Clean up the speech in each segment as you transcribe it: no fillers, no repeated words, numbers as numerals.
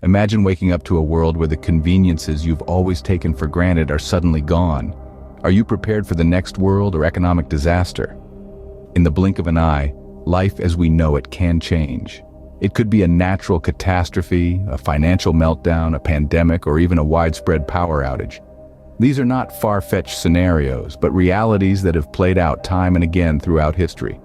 Imagine waking up to a world where the conveniences you've always taken for granted are suddenly gone. Are you prepared for the next world or economic disaster? In the blink of an eye, life as we know it can change. It could be a natural catastrophe, a financial meltdown, a pandemic, or even a widespread power outage. These are not far-fetched scenarios, but realities that have played out time and again throughout history.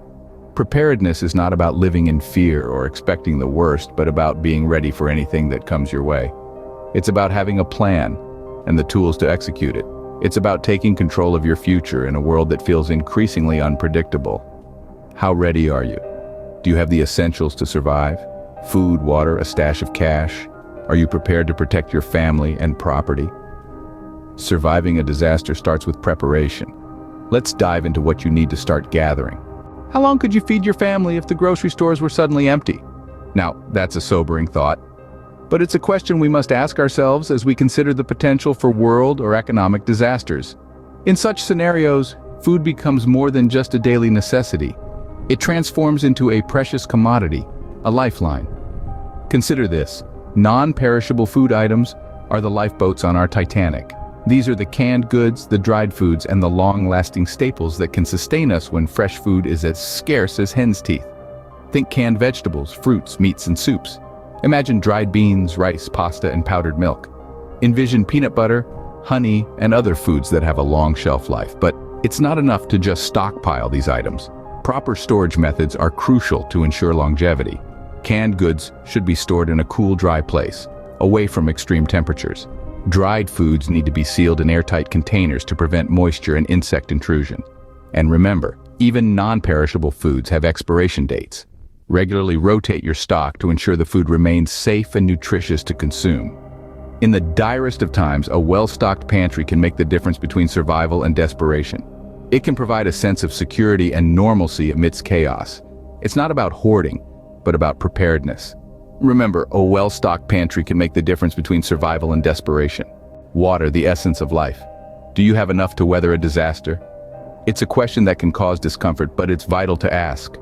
Preparedness is not about living in fear or expecting the worst, but about being ready for anything that comes your way. It's about having a plan and the tools to execute it. It's about taking control of your future in a world that feels increasingly unpredictable. How ready are you? Do you have the essentials to survive? Food, water, a stash of cash? Are you prepared to protect your family and property? Surviving a disaster starts with preparation. Let's dive into what you need to start gathering. How long could you feed your family if the grocery stores were suddenly empty? Now, that's a sobering thought, but it's a question we must ask ourselves as we consider the potential for world or economic disasters. In such scenarios, food becomes more than just a daily necessity. It transforms into a precious commodity, a lifeline. Consider this: non-perishable food items are the lifeboats on our Titanic. These are the canned goods, the dried foods, and the long-lasting staples that can sustain us when fresh food is as scarce as hen's teeth. Think canned vegetables, fruits, meats, and soups. Imagine dried beans, rice, pasta, and powdered milk. Envision peanut butter, honey, and other foods that have a long shelf life. But it's not enough to just stockpile these items. Proper storage methods are crucial to ensure longevity. Canned goods should be stored in a cool, dry place, away from extreme temperatures. Dried foods need to be sealed in airtight containers to prevent moisture and insect intrusion. And remember, even non-perishable foods have expiration dates. Regularly rotate your stock to ensure the food remains safe and nutritious to consume. In the direst of times, a well-stocked pantry can make the difference between survival and desperation. It can provide a sense of security and normalcy amidst chaos. It's not about hoarding, but about preparedness. Remember, a well-stocked pantry can make the difference between survival and desperation. Water, the essence of life. Do you have enough to weather a disaster? It's a question that can cause discomfort, but it's vital to ask.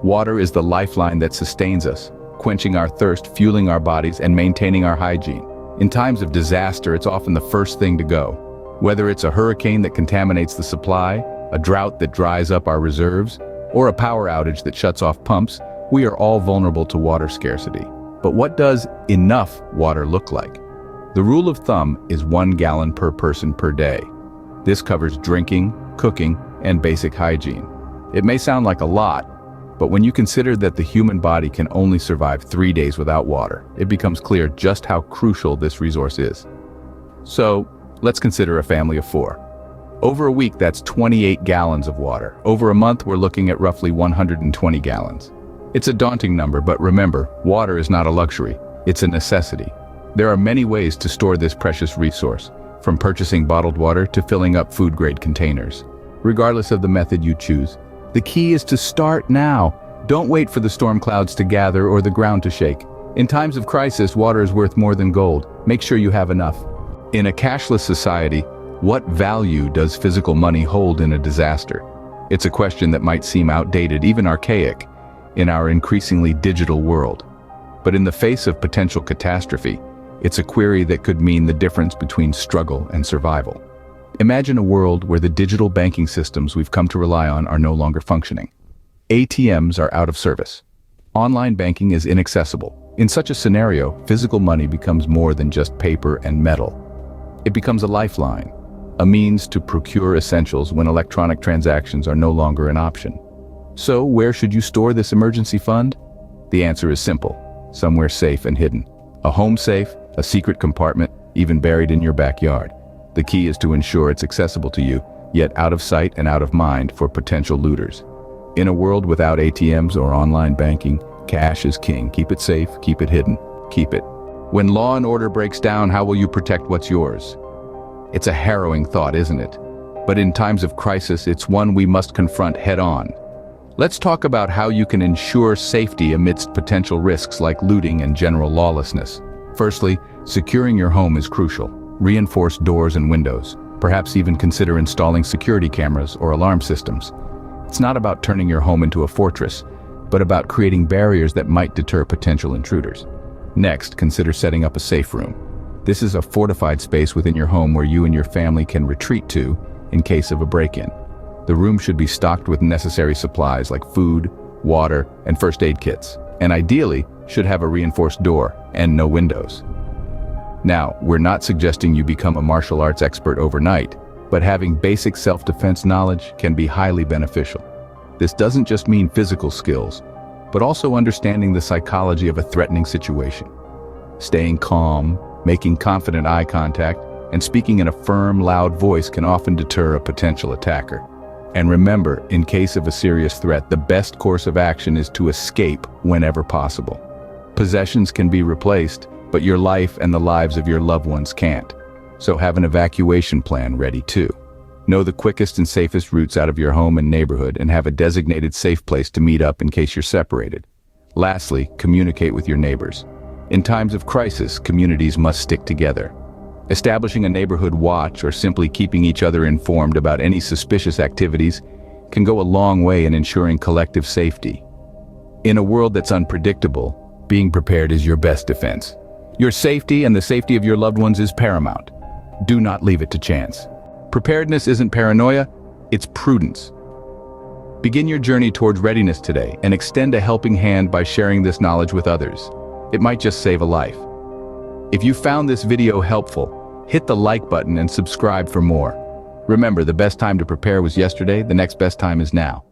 Water is the lifeline that sustains us, quenching our thirst, fueling our bodies, and maintaining our hygiene. In times of disaster, it's often the first thing to go. Whether it's a hurricane that contaminates the supply, a drought that dries up our reserves, or a power outage that shuts off pumps, we are all vulnerable to water scarcity. But what does enough water look like? The rule of thumb is 1 gallon per person per day. This covers drinking, cooking, and basic hygiene. It may sound like a lot, but when you consider that the human body can only survive 3 days without water, it becomes clear just how crucial this resource is. So, let's consider a family of 4. Over a week, that's 28 gallons of water. Over a month, we're looking at roughly 120 gallons. It's a daunting number, but remember, water is not a luxury, it's a necessity. There are many ways to store this precious resource, from purchasing bottled water to filling up food-grade containers. Regardless of the method you choose, the key is to start now. Don't wait for the storm clouds to gather or the ground to shake. In times of crisis, water is worth more than gold. Make sure you have enough. In a cashless society, what value does physical money hold in a disaster? It's a question that might seem outdated, even archaic, in our increasingly digital world. But in the face of potential catastrophe, it's a query that could mean the difference between struggle and survival. Imagine a world where the digital banking systems we've come to rely on are no longer functioning. ATMs are out of service. Online banking is inaccessible. In such a scenario, physical money becomes more than just paper and metal. It becomes a lifeline, a means to procure essentials when electronic transactions are no longer an option. So, where should you store this emergency fund? The answer is simple: somewhere safe and hidden. A home safe, a secret compartment, even buried in your backyard. The key is to ensure it's accessible to you, yet out of sight and out of mind for potential looters. In a world without ATMs or online banking, cash is king. Keep it safe, keep it hidden, keep it. When law and order breaks down, how will you protect what's yours? It's a harrowing thought, isn't it? But in times of crisis, it's one we must confront head-on. Let's talk about how you can ensure safety amidst potential risks like looting and general lawlessness. Firstly, securing your home is crucial. Reinforce doors and windows. Perhaps even consider installing security cameras or alarm systems. It's not about turning your home into a fortress, but about creating barriers that might deter potential intruders. Next, consider setting up a safe room. This is a fortified space within your home where you and your family can retreat to in case of a break-in. The room should be stocked with necessary supplies like food, water, and first aid kits, and ideally should have a reinforced door and no windows. Now, we're not suggesting you become a martial arts expert overnight, but having basic self-defense knowledge can be highly beneficial. This doesn't just mean physical skills, but also understanding the psychology of a threatening situation. Staying calm, making confident eye contact, and speaking in a firm, loud voice can often deter a potential attacker. And remember, in case of a serious threat, the best course of action is to escape whenever possible. Possessions can be replaced, but your life and the lives of your loved ones can't. So have an evacuation plan ready too. Know the quickest and safest routes out of your home and neighborhood and have a designated safe place to meet up in case you're separated. Lastly, communicate with your neighbors. In times of crisis, communities must stick together. Establishing a neighborhood watch or simply keeping each other informed about any suspicious activities can go a long way in ensuring collective safety. In a world that's unpredictable, being prepared is your best defense. Your safety and the safety of your loved ones is paramount. Do not leave it to chance. Preparedness isn't paranoia, it's prudence. Begin your journey towards readiness today and extend a helping hand by sharing this knowledge with others. It might just save a life. If you found this video helpful, hit the like button and subscribe for more. Remember, the best time to prepare was yesterday, the next best time is now.